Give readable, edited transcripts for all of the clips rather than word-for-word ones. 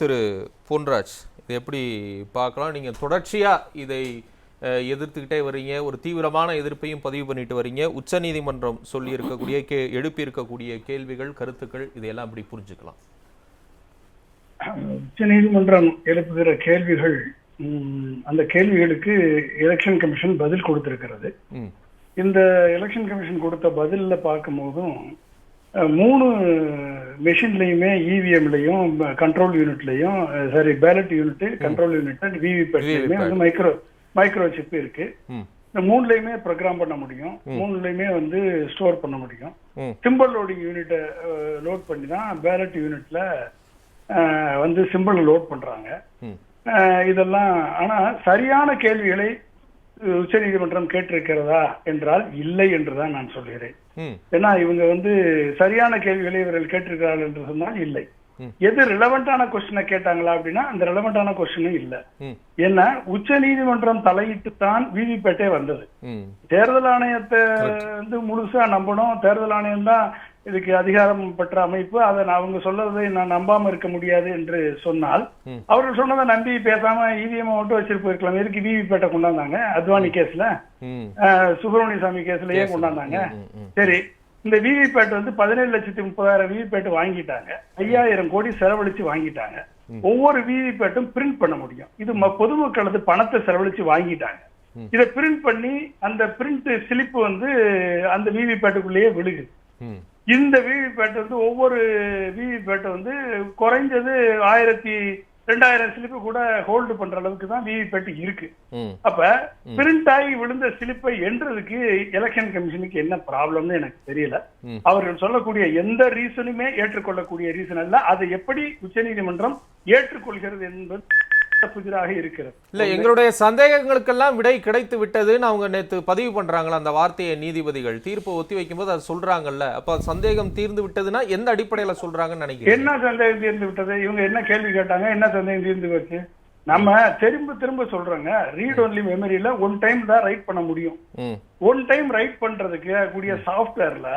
திரு பொன்ராஜ், இதை எப்படி பார்க்கலாம்? நீங்கள் தொடர்ச்சியாக இதை எதிர்த்துக்கிட்டே வரீங்க, ஒரு தீவிரமான எதிர்ப்பையும் பதிவு பண்ணிட்டு வரீங்க. உச்சநீதிமன்றம் சொல்லி இருக்கக்கூடிய எழுப்பி இருக்கக்கூடிய கேள்விகள், கருத்துக்கள், இதையெல்லாம் அப்படி புரிஞ்சுக்கலாம். உச்சநீதிமன்றம் எழுப்புகிற கேள்விகள், அந்த கேள்விகளுக்கு எலெக்ஷன் கமிஷன் பதில் கொடுத்திருக்கிறது. இந்த எலெக்ஷன் கமிஷன் கொடுத்த பதில பார்க்கும் போதும் 3 மெஷின்லயுமே இவிஎம்லையும் கண்ட்ரோல் யூனிட்லையும் ballot unit, control unit and விவிபேட்லயுமே வந்து மைக்ரோ சிப் இருக்கு. இந்த 3லயுமே ப்ரோக்ராம் பண்ண முடியும், 3லயுமே வந்து ஸ்டோர் பண்ண முடியும். சிம்பிள் லோடிங் யூனிட்டை லோட் பண்ணி தான் பேலட் யூனிட்ல வந்து சிம்பிள் லோட் பண்றாங்க. இதெல்லாம் ஆனா சரியான கேள்விகளை உச்சநீதிமன்றம் கேட்டிருக்கிறதா என்றால் இல்லை என்றுதான் நான் சொல்கிறேன். ஏன்னா இவங்க வந்து சரியான கேள்விகளை இவர்கள் கேட்டிருக்கிறார்கள் என்று சொன்னால் இல்லை. எது ரிலவெண்டான கொஸ்டினை கேட்டாங்களா அப்படின்னா அந்த ரிலவெண்டான கொஸ்டினும் இல்ல. ஏன்னா உச்ச நீதிமன்றம் தலையிட்டு தான் விவிபேட்டே வந்தது. தேர்தல் ஆணையத்தை வந்து முழுசா நம்பணும், தேர்தல் ஆணையம் தான் இதுக்கு அதிகாரம் பெற்ற அமைப்பு, அதை அவங்க சொல்றதை நான் நம்பாம இருக்க முடியாது என்று சொன்னால் அவர்கள் சொன்னதை நம்பி பேசாம இவிஎம் மட்டும் வச்சிட்டு போயிருக்கலாம். எதுக்கு விவிபேட்டை கொண்டாந்தாங்க? அத்வானி கேஸ்ல, சுப்பிரமணிய சாமி கேஸ்ல ஏன் கொண்டாந்தாங்க? சரி, இந்த விவிபேட் வந்து 17,30,000 விவிபேட் வாங்கிட்டாங்க, 5,000 கோடி செலவழிச்சு வாங்கிட்டாங்க. ஒவ்வொரு விவிபேட்டும் பிரிண்ட் பண்ண முடியும். இது பொதுமக்களது பணத்தை செலவழிச்சு வாங்கிட்டாங்க. இதை பிரிண்ட் பண்ணி அந்த பிரிண்ட் ஸ்லிப் வந்து அந்த விவிபேட்டுக்குள்ளேயே விழுகுது. இந்த விவிபேட் வந்து ஒவ்வொரு விவிபேட் வந்து குறைஞ்சது 1,000-2,000 ஸ்லிப்பு கூட ஹோல்டு பண்ற அளவுக்கு தான் விவிபேட் இருக்கு. அப்ப பிரிண்ட் ஆகி விழுந்த ஸ்லிப்பை என்றதுக்கு எலெக்ஷன் கமிஷனுக்கு என்ன ப்ராப்ளம்னு எனக்கு தெரியல. அவர்கள் சொல்லக்கூடிய எந்த ரீசனுமே ஏற்றுக்கொள்ளக்கூடிய ரீசன் அல்ல. அதை எப்படி உச்சநீதிமன்றம் ஏற்றுக்கொள்கிறது என்பது புதிராக இருக்கிறது. இல்ல, எங்களுடைய சந்தேகங்களுக்கெல்லாம் விடை கிடைத்து விட்டதுன்னு அவங்க நேத்து பதிவு பண்றாங்களா அந்த வார்த்தையை நீதிபதிகள் தீர்ப்பு ஒத்தி வைக்கும் போது அது சொல்றாங்கல்ல. அப்ப சந்தேகம் தீர்ந்து விட்டதுன்னா எந்த அடிப்படையில சொல்றாங்கன்னு நினைக்கிறேன். என்ன சந்தேகம் தீர்ந்து விட்டது? இவங்க என்ன கேள்வி கேட்டாங்க, என்ன சந்தேகம் தீர்ந்து வச்சு நம்ம திரும்ப திரும்ப சொல்றோங்க. ரீட் ஒன்லி மெமரியில 1 டைம் தான் ரைட் பண்ண முடியும். 1 டைம் ரைட் பண்றதுக்கு கூடிய சாஃப்ட்வேர்ல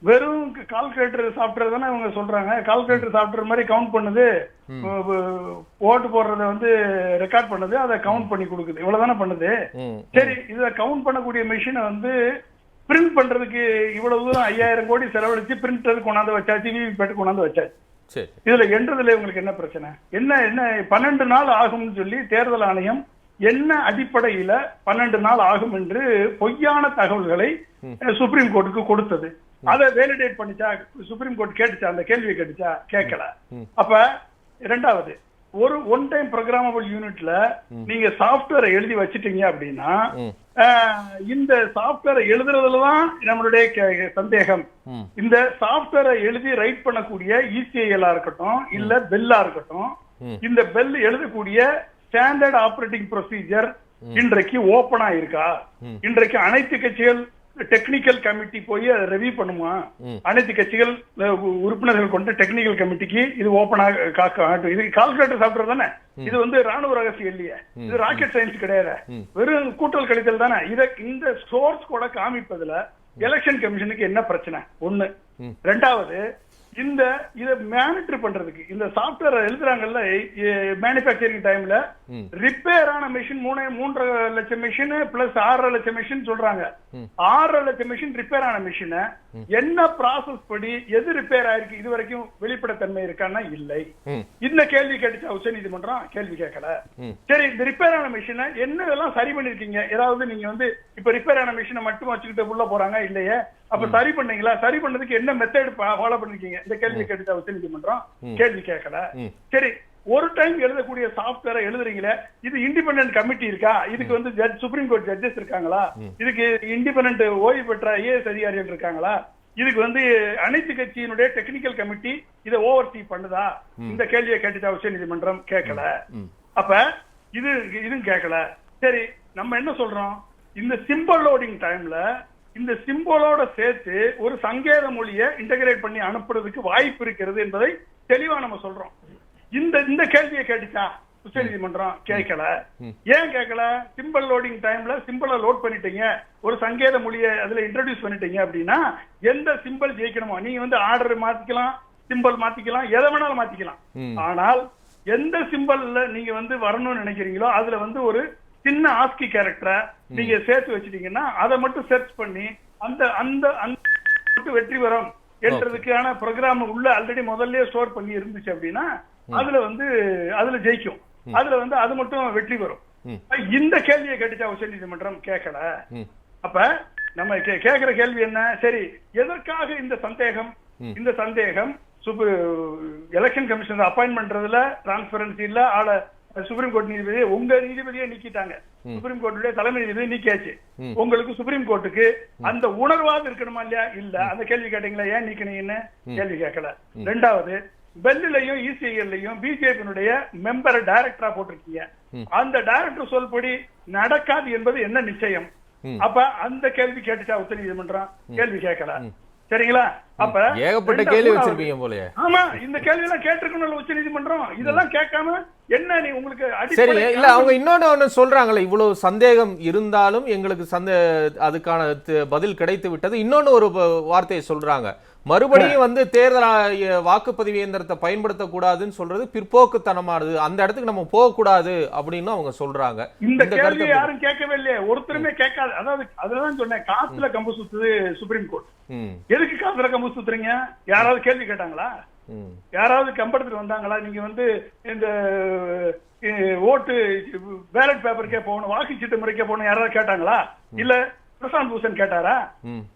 வெறும் கால்குலேட்டர் சாஃப்ட்வேர் தானே இவங்க சொல்றாங்க. கால்குலேட்டர் சாஃப்ட்வேர் மாதிரி கவுண்ட் பண்ணுது, ஓட்டு போடுறத வந்து ரெக்கார்ட் பண்ணுது, அதை கவுண்ட் பண்ணி கொடுக்குது, இவ்வளவுதானே பண்ணுது. சரி, இத கவுண்ட் பண்ணக்கூடிய மெஷினை வந்து பிரிண்ட் பண்றதுக்கு இவ்வளவு தூரம் 5,000 கோடி செலவழிச்சு பிரிண்டர் கொண்டாந்து வச்சாச்சு, விவிபேட் கொண்டாந்து வச்சாச்சு. இதுல என்றதுல உங்களுக்கு என்ன பிரச்சனை? என்ன 12 நாள் ஆகும்னு சொல்லி தேர்தல் ஆணையம் என்ன அடிப்படையில 12 நாள் ஆகும் என்று பொய்யான தகவல்களை சுப்ரீம் கோர்ட்டுக்கு கொடுத்தது. அதை வேலிடேட் பண்ணிச்சா சுப்ரீம் கோர்ட்? கேட்டுச்சா? அந்த கேள்வியை கேட்டுச்சா? கேட்கல. அப்ப இரண்டாவது, ஒரு 1 டைம் ப்ரோக்ராமபிள் யூனிட்ல நீங்க சாஃப்ட்வேரை எழுதி வச்சிட்டீங்க அப்படின்னா இந்த சாஃப்ட்வேரை எழுதுறதுலதான் நம்மளுடைய சந்தேகம். இந்த சாஃப்ட்வேரை எழுதி ரைட் பண்ணக்கூடிய இசிஐஎல் இருக்கட்டும் இல்ல பெல்லா இருக்கட்டும், இந்த பெல் எழுதக்கூடிய ஸ்டாண்டர்ட் ஆபரேட்டிங் ப்ரொசீஜர் இன்றைக்கு ஓபனா இருக்கா? இன்றைக்கு அனைத்து கட்சிகள் டெக்னிக்கல் கமிட்டி போய் அதை ரெவியூ பண்ணுமா? அனைத்து கட்சிகள் உறுப்பினர்கள் கொண்ட டெக்னிக்கல் கமிட்டிக்கு இது ஓபனா இது கால்குலேட்டர் சாஃப்ட்வேர் தானே. இது வந்து ராணுவ ரகசியம் இல்லையே, இது ராக்கெட் சயின்ஸ் கிடையாது, வெறும் கூட்டல் கழித்தல் தானே. இந்த சோர்ஸ் கூட காமிப்பதுல எலெக்ஷன் கமிஷனுக்கு என்ன பிரச்சனை? ஒண்ணு. ரெண்டாவது, இதை மேனிட்டர் பண்றதுக்கு இந்த சாஃப்ட்வேர் எழுதுறாங்கல்ல மேனுபேக்சரிங் டைம்ல ரிப்பேர் ஆன மெஷின் 3.5 லட்சம் மெஷின் பிளஸ் 6.5 லட்சம் மெஷின் சொல்றாங்க. 6.5 லட்சம் மெஷின் ரிப்பேர் ஆன மெஷின் என்ன ப்ராசஸ் படி எது ரிப்பேர் ஆயிருக்கு இது வரைக்கும் வெளிப்படைத்தன்மை இருக்கான்னா இல்லை. இந்த கேள்வி கேட்டுச்சா உச்ச நீதிமன்றம்? கேள்வி கேட்கல. சரி, இந்த ரிப்பேர் ஆன மெஷினை என்னதெல்லாம் சரி பண்ணிருக்கீங்க? ஏதாவது நீங்க வந்து இப்ப ரிப்பேர் ஆன மெஷினை மட்டும் வச்சுக்கிட்டு உள்ள போறாங்க இல்லையே, அப்ப சரி பண்ணீங்களா? சரி பண்ணதுக்கு என்ன மெத்தட் ஃபாலோ பண்ணிருக்கீங்க? இந்த கேள்வி கேட்டுச்சா உச்ச நீதிமன்றம்? கேள்வி கேட்கல. சரி, ஒரு டைம் எழுதக்கூடிய சாஃப்ட்வேரை எழுதுறீங்களே, இது இண்டிபெண்டன்ட் கமிட்டி இருக்கா? இதுக்கு வந்து சுப்ரீம் கோர்ட் ஜட்ஜஸ் இருக்காங்களா? இதுக்கு இண்டிபெண்டன்ட் ஓய்வு பெற்ற ஐஏஎஸ் அதிகாரிகள் இருக்காங்களா? இதுக்கு வந்து அனைத்து கட்சியினுடைய டெக்னிக்கல் கமிட்டி இதை ஓவர்சீ பண்ணுதா? இந்த கேள்வியை கேட்டுச்சா உச்ச நீதிமன்றம்? கேட்கல. அப்ப இதுவும் கேட்கல. சரி, நம்ம என்ன சொல்றோம்? இந்த சிம்பிள் லோடிங் டைம்ல இந்த சிம்போலோட சேர்த்து ஒரு சங்கேத மொழியை இன்டகிரேட் பண்ணி அனுப்புறதுக்கு வாய்ப்பு இருக்கிறது என்பதை தெளிவா நம்ம சொல்றோம். இந்த கேள்வியை கேட்டுச்சா உச்ச நீதிமன்றம்? கேட்கல. ஏன் கேட்கல? சிம்பிள் லோடிங் டைம்ல சிம்பிளை லோட் பண்ணிட்டீங்க, ஒரு சங்கேத மொழியை அதுல இன்ட்ரோடியூஸ் பண்ணிட்டீங்க அப்படின்னா எந்த சிம்பிள் ஜெயிக்கணுமோ நீங்க வந்து ஆர்டர் மாத்திக்கலாம், சிம்பிள் மாத்திக்கலாம், எதை வேணாலும் மாத்திக்கலாம். ஆனால் எந்த சிம்பல்ல நீங்க வந்து வரணும்னு நினைக்கிறீங்களோ அதுல வந்து ஒரு சின்ன ஆஸ்கி கேரக்டரை நீங்க சேர்த்து வச்சிட்டீங்கன்னா அதை மட்டும் சர்ச் பண்ணி அந்த அந்த அந்த வெற்றி பெறும் என்றதுக்கான ப்ரோக்ராம் உள்ள ஆல்ரெடி முதல்லயே ஸ்டோர் பண்ணி இருந்துச்சு அப்படின்னா அதுல வந்து அதுல ஜெயிக்கும். அதுல வந்து அது மட்டும் வெற்றி பெறும். இந்த கேள்வியை கேட்டுச்சா உச்சநீதிமன்றம் கேட்கல. அப்ப நம்ம கேட்கிற கேள்வி என்ன, சரி எதற்காக இந்த சந்தேகம்? இந்த சந்தேகம் எலெக்ஷன் கமிஷன் அப்பாயின்ட் பண்றதுல டிரான்ஸ்பரன்சி இல்ல. ஆள சுப்ரீம் கோர்ட் நீதிபதி உங்க நீதிபதியை நீக்கிட்டாங்க. சுப்ரீம் கோர்ட்டுடைய தலைமை நீதிபதி நீக்கியாச்சு. உங்களுக்கு சுப்ரீம் கோர்ட்டுக்கு அந்த உணர்வாக இருக்கணுமா இல்லையா? இல்ல. அந்த கேள்வி கேட்டீங்களா, ஏன் நீக்கினீங்கன்னு கேள்வி கேட்கல. ரெண்டாவது, பெல்லிலையும் இசிஐலையும் பிஜேபியினுடைய மெம்பரை டைரக்டரா போட்டிருக்கீங்க. அந்த டைரக்டர் சொல்படி நடக்காது என்பது என்ன நிச்சயம்? அப்ப அந்த கேள்வி கேட்டுச்சா உச்ச நீதிமன்றம்? கேள்வி கேட்கல. சரிங்களா? அப்ப ஏகப்பட்ட கேள்வி வச்சிருப்பீங்க போலயே. ஆமா, இந்த கேள்வி எல்லாம் கேட்டிருக்கணும் உச்ச நீதிமன்றம். இதெல்லாம் கேட்காம என்ன நீ உங்களுக்கு சரி இல்ல, அவங்க இன்னொன்னு சொல்றாங்களே, இவ்வளவு சந்தேகம் இருந்தாலும் எங்களுக்கு அதுக்கான பதில் கிடைத்து விட்டது. இன்னொன்னு ஒரு வார்த்தையை சொல்றாங்க, மறுபடியும் வந்து தேர்தல் வாக்குப்பதிவு இயந்திரத்தை பயன்படுத்தக்கூடாதுன்னு சொல்றது பிற்போக்குத்தனமானது, அந்த இடத்துக்கு நம்ம போக கூடாது அப்படின்னு அவங்க சொல்றாங்க. இந்த கேள்வி யாரும் கேட்கவே இல்லையே, ஒருத்தருமே கேட்காது. அதாவது அதுதான் சொன்னேன், காத்துல கம்பு சுத்துது சுப்ரீம் கோர்ட். எதுக்கு காத்துல கம்பு சுத்துறீங்க? யாராவது கேள்வி கேட்டாங்களா? யாராவது கம்பெடுத்துட்டு வந்தாங்களா? நீங்க வந்து இந்த ஓட்டு பேலட் பேப்பருக்கே போகணும், வாக்குச்சீட்டு முறைக்கே போகணும் யாராவது கேட்டாங்களா? இல்ல பிரசாந்த் பூஷன் கேட்டாரா?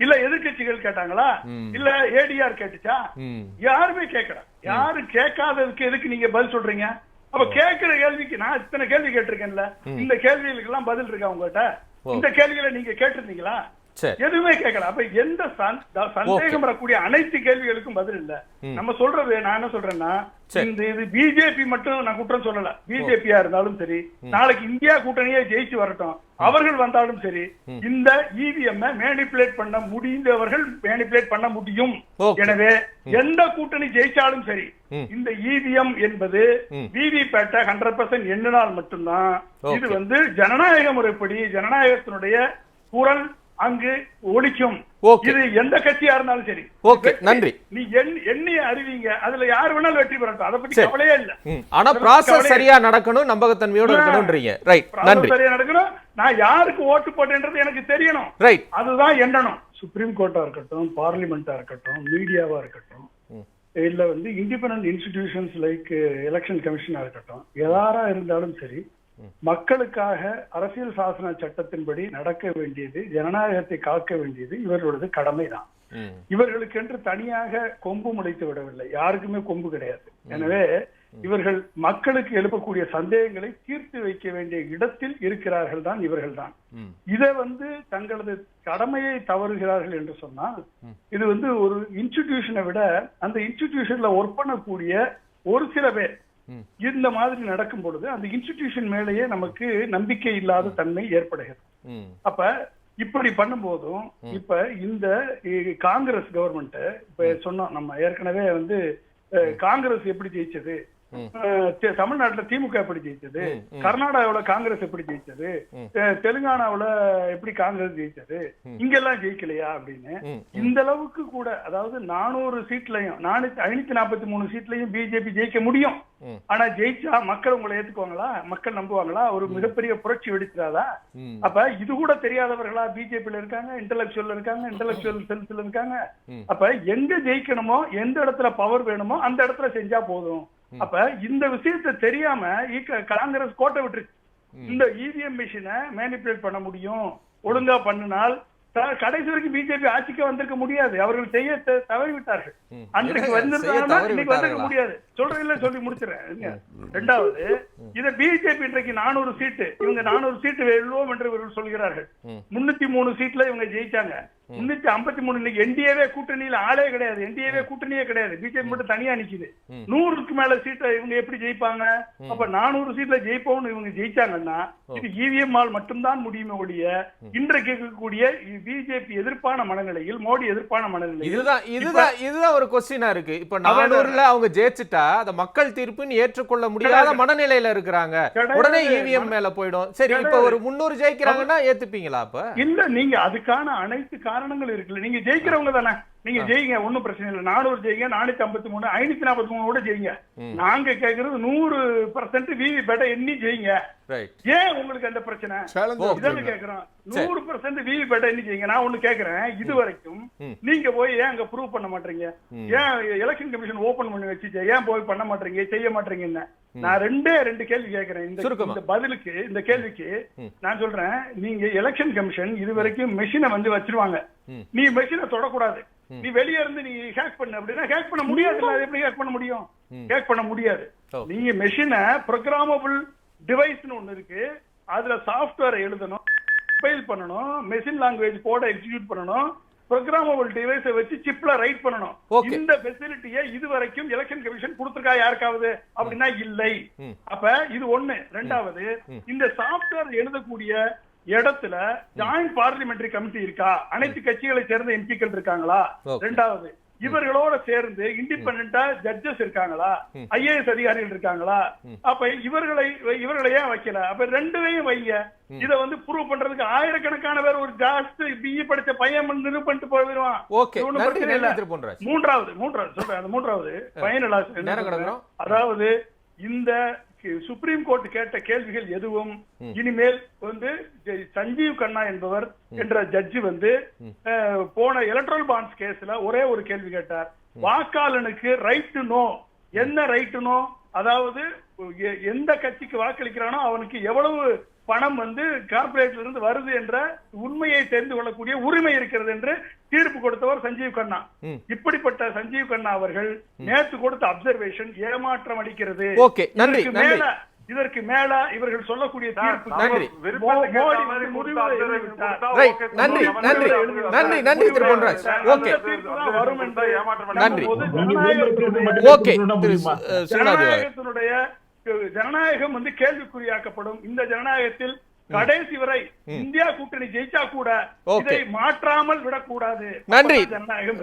இல்ல எதிர்கட்சிகள் கேட்டாங்களா? இல்ல ஏடிஆர் கேட்டுச்சா? யாருமே கேட்கல. யாரு கேட்காததுக்கு எதுக்கு நீங்க பதில் சொல்றீங்க? அப்ப கேட்கிற கேள்விக்கு நான் இத்தனை கேள்வி கேட்டிருக்கேன்ல, இந்த கேள்விகளுக்கு எல்லாம் பதில் இருக்கா உங்ககிட்ட? இந்த கேள்விகளை நீங்க கேட்டிருந்தீங்களா? எதுவுமே கேட்கல. அப்ப எந்த சந்தேகம் வரக்கூடிய அனைத்து கேள்விகளுக்கும் பதில் இல்ல. நம்ம சொல்றது, நான் என்ன சொல்றேன்னா, இந்த இது பிஜேபி மட்டும் நான் குற்றம் சொல்லல. பிஜேபியா இருந்தாலும் சரி, நாளைக்கு இந்தியா கூட்டணியே ஜெயிச்சு வரட்டும், அவர்கள் வந்தாலும் சரி, இந்த இவிஎம் மேனிபுலேட் பண்ண முடிந்தவர்கள் மேனிபுலேட் பண்ண முடியும். எனவே எந்த கூட்டணி ஜெயிச்சாலும் சரி, இந்த இவிஎம் என்பது விவிபேட்டை 100% எண்ணினால் மட்டும்தான் இது வந்து ஜனநாயக முறைப்படி ஜனநாயகத்தினுடைய குரல் அங்கு ஒழிக்கும். இது எந்த கட்சியா இருந்தாலும் சரி. ஓகே, நன்றி. நீ எண்ணி அறிவிங்க, அதுல யார் வேணாலும் வெற்றி பெறட்டும், அதை பத்தி கவலையே இல்ல. ஆனா ப்ராசஸ் சரியா நடக்கணும், நம்பகத்தன்மையோட இருக்கணும்ன்றீங்க. ரைட், நன்றி. சரியா நடக்கணும், நான் யாருக்கு ஓட்டு போட்டேன்றது எனக்கு தெரியணும். ரைட், அதுதான் எண்ணணும். சுப்ரீம் கோர்ட்டா இருக்கட்டும், பார்லிமெண்டா இருக்கட்டும், மீடியாவா இருக்கட்டும், இல்ல வந்து இண்டிபெண்டன்ட் இன்ஸ்டிடியூஷன்ஸ் லைக் எலெக்ஷன் கமிஷனா இருக்கட்டும், யாரா இருந்தாலும் சரி, மக்களுக்காக அரசியல் சாசன சட்டத்தின்படி நடக்க வேண்டியது, ஜனநாயகத்தை காக்க வேண்டியது இவர்களது கடமைதான். இவர்களுக்கு என்று தனியாக கொம்பு முளைத்து விடவில்லை, யாருக்குமே கொம்பு கிடையாது. எனவே இவர்கள் மக்களுக்கு எழுப்பக்கூடிய சந்தேகங்களை தீர்த்து வைக்க வேண்டிய இடத்தில் இருக்கிறார்கள் தான் இவர்கள் தான். இதை வந்து தங்களது கடமையை தவறுகிறார்கள் என்று சொன்னால், இது வந்து ஒரு இன்ஸ்டிடியூஷனை விட அந்த இன்ஸ்டிடியூஷன்ல ஒர்க் பண்ணக்கூடிய ஒரு சில பேர் இந்த மாதிரி நடக்கும் பொழுது அந்த இன்ஸ்டிடியூஷன் மேலேயே நமக்கு நம்பிக்கை இல்லாத தன்மை ஏற்படுகிறது. அப்ப இப்படி பண்ணும்போதும் இப்ப இந்த காங்கிரஸ் கவர்மெண்ட், இப்ப சொன்னோம் நம்ம ஏற்கனவே வந்து காங்கிரஸ் எப்படி ஜெயிச்சது, தமிழ்நாட்டுல திமுக எப்படி ஜெயிச்சது, கர்நாடகாவுல காங்கிரஸ் எப்படி ஜெயிச்சது, தெலுங்கானாவுல எப்படி காங்கிரஸ் ஜெயிச்சது, இங்கெல்லாம் ஜெயிக்கலையா அப்படின்னு இந்த அளவுக்கு கூட, அதாவது 400 சீட்லயும் 543 சீட்லயும் பிஜேபி ஜெயிக்க முடியும். ஆனா ஜெயிச்சா மக்கள் உங்களை ஏத்துக்குவாங்களா? மக்கள் நம்புவாங்களா? ஒரு மிகப்பெரிய புரட்சி வெடிச்சிடாதா? அப்ப இது கூட தெரியாதவர்களா பிஜேபியில இருக்காங்க, இன்டெலக்சுவல் இருக்காங்க, இன்டெலக்சுவல் செல்ஸ்ல இருக்காங்க. அப்ப எங்க ஜெயிக்கணுமோ, எந்த இடத்துல பவர் வேணுமோ அந்த இடத்துல செஞ்சா போதும். அப்ப இந்த விஷயத்தை தெரியாம காங்கிரஸ் கோட்டை விட்டுருச்சு. இந்த இவிஎம் மிஷினை மேனிபுலேட் பண்ண முடியும், ஒழுங்கா பண்ணினால் கடைசி வரைக்கும் பிஜேபி ஆட்சிக்கு வந்திருக்க முடியாது. அவர்கள் செய்ய தவறிவிட்டார்கள். அன்றைக்கு வந்திருந்தாங்கன்னா இன்னைக்கு வந்திருக்க முடியாது. சொல்றதில்ல, சொல்லி முடிச்சிடறேன். ரெண்டாவது, இத பிஜேபி இன்றைக்கு 400 சீட்டு, இவங்க 400 சீட்டு வெல்வோம் என்று இவர்கள் சொல்கிறார்கள். 303 சீட்ல இவங்க ஜெயிச்சாங்க. 353 இன்னைக்கு என்டிஏவே கூட்டணியில ஆளே கிடையாது, என்டிஏவே கூட்டணியே கிடையாது, பிஜேபி மட்டும் தனியா நிக்குது. 100க்கு மேல சீட்டை இவங்க எப்படி ஜெயிப்பாங்க? அப்ப 400 சீட்ல ஜெயிப்போம்னு இவங்க ஜெயிச்சாங்கன்னா இது இவிஎம் ஆல் மட்டும்தான் முடியுமே ஒழிய இன்றைக்கு இருக்கக்கூடிய பிஜேபி எதிர்ப்பான மனநிலையில், மோடி எதிர்ப்பான மனநிலையில் இதுதான் ஒரு கொஸ்டினா இருக்கு. இப்ப 400ல அவங்க ஜெயிச்சுட்டா அத மக்கள் தீர்ப்புன்னு ஏற்றுக்கொள்ள முடியாத மனநிலையில இருக்கிறாங்க, உடனே இவிஎம் மேல போயிடும். சரி, இப்ப ஒரு 300 ஜெயிக்கிறாங்கன்னா ஏத்துப்பீங்களா? அப்ப இல்ல, நீங்க அதுக்கான அனைத்து காரணங்கள் இருக்குல்ல, நீங்க ஜெயிக்கிறவங்க தானே. நீங்க ஜெயிங்க, ஒண்ணும் பிரச்சனை இல்லை. 400 ஜெயிங்க, 453, 543 கூட ஜெயிங்க. நாங்க கேக்குறது 100% விவிபேட்டை எண்ணி ஜெயிங்க. ஏன் உங்களுக்கு அந்த பிரச்சனை? இதான கேக்குறோம். 100% விவிபேட்டை எண்ணி ஜெயிங்க. நான் ஒண்ணு கேக்குறேன், இது வரைக்கும் நீங்க போய் ஏன் அங்க ப்ரூவ் பண்ண மாட்டீங்க? ஏன் எலெக்ஷன் கமிஷன் ஓபன் பண்ணி வச்சுட்டு ஏன் போய் பண்ண மாட்டீங்க, செய்ய மாட்டீங்க? நான் ரெண்டு கேள்வி கேட்கிறேன். இந்த பதிலுக்கு, இந்த கேள்விக்கு நான் சொல்றேன், நீங்க எலெக்ஷன் கமிஷன் இது வரைக்கும் மெஷினை வந்து வச்சிருவாங்க. நீ மெஷினை தொடக்கூடாது, நீ வெளியே இருந்து நீ ஹேக் பண்ண அப்படின்னா ஹேக் பண்ண முடியாது. எப்படி ஹேக் பண்ண முடியும்? ஹேக் பண்ண முடியாது. நீங்க மெஷினை ப்ரோக்ராமபிள் டிவைஸ்னு ஒண்ணு இருக்கு, அதுல சாஃப்ட்வேர் எழுதணும், கம்பைல் பண்ணணும், மெஷின் லாங்குவேஜ் கோட எக்ஸிக்யூட் பண்ணணும், ப்ரோக்ராமபிள் டிவைஸை வச்சு சிப்ல ரைட் பண்ணணும். இந்த ஃபெசிலிட்டியை இதுவரைக்கும் எலெக்ஷன் கமிஷன் கொடுத்திருக்கா யாருக்காவது? அப்படின்னா இல்லை. அப்ப இது ஒண்ணு. ரெண்டாவது, இந்த சாஃப்ட்வேர் எழுதக்கூடிய இடத்துல ஜாயிண்ட் பார்லிமெண்டரி கமிட்டி இருக்கா? அனைத்து கட்சிகளை சேர்ந்த எம்பிக்கள் இருக்காங்களா? ரெண்டாவது, இவர்களோட சேர்ந்து இண்டிபெண்டா ஜட்ஜஸ் இருக்காங்களா? ஐஏஎஸ் அதிகாரிகள் இருக்காங்களா? அப்ப இவர்களை ஏன் வைக்கல? அப்ப ரெண்டுவையும் வைங்க. இத வந்து ப்ரூவ் பண்றதுக்கு ஆயிரக்கணக்கான பேர் ஒரு ஜாஸ்ட் பிஇ படிச்ச பையன் நிரூபிட்டு போயிடுவான். மூன்றாவது சொல்றேன், அந்த மூன்றாவது ஃபைனலா அதாவது இந்த சுப்ரீம் கோர்ட் கேட்ட கேள்விகள் எதுவும் இனிமேல் வந்து சஞ்சீவ் கண்ணா என்பவர் என்ற ஜட்ஜி வந்து போன எலக்ட்ரல் பாண்ட்ஸ் கேஸ்ல ஒரே ஒரு கேள்வி கேட்டார். வாக்காளனுக்கு ரைட் டு நோ, என்ன ரைட் டு நோ, அதாவது எந்த கட்சிக்கு வாக்களிக்கிறானோ அவனுக்கு எவ்வளவு பணம் வந்து கார்பரேட்ல இருந்து வருது என்ற உண்மையை தெரிந்து கொள்ளக்கூடிய உரிமை இருக்கிறது என்று தீர்ப்பு கொடுத்தவர் சஞ்சீவ் கண்ணா. இப்படிப்பட்ட சஞ்சீவ் கண்ணா அவர்கள் நேற்று கொடுத்த அப்சர்வேஷன் ஏமாற்றம் அளிக்கிறது. இதற்கு மேல இவர்கள் சொல்லக்கூடிய தீர்ப்பு வரும் என்ற ஜனநாயகம் வந்து கேள்விக்குறியாக்கப்படும். இந்த ஜனநாயகத்தில் கடைசி வரை இந்தியா கூட்டணி ஜெயிச்சா கூட இதை மாற்றாமல் விடக்கூடாது. நன்றி. ஜனநாயகம்.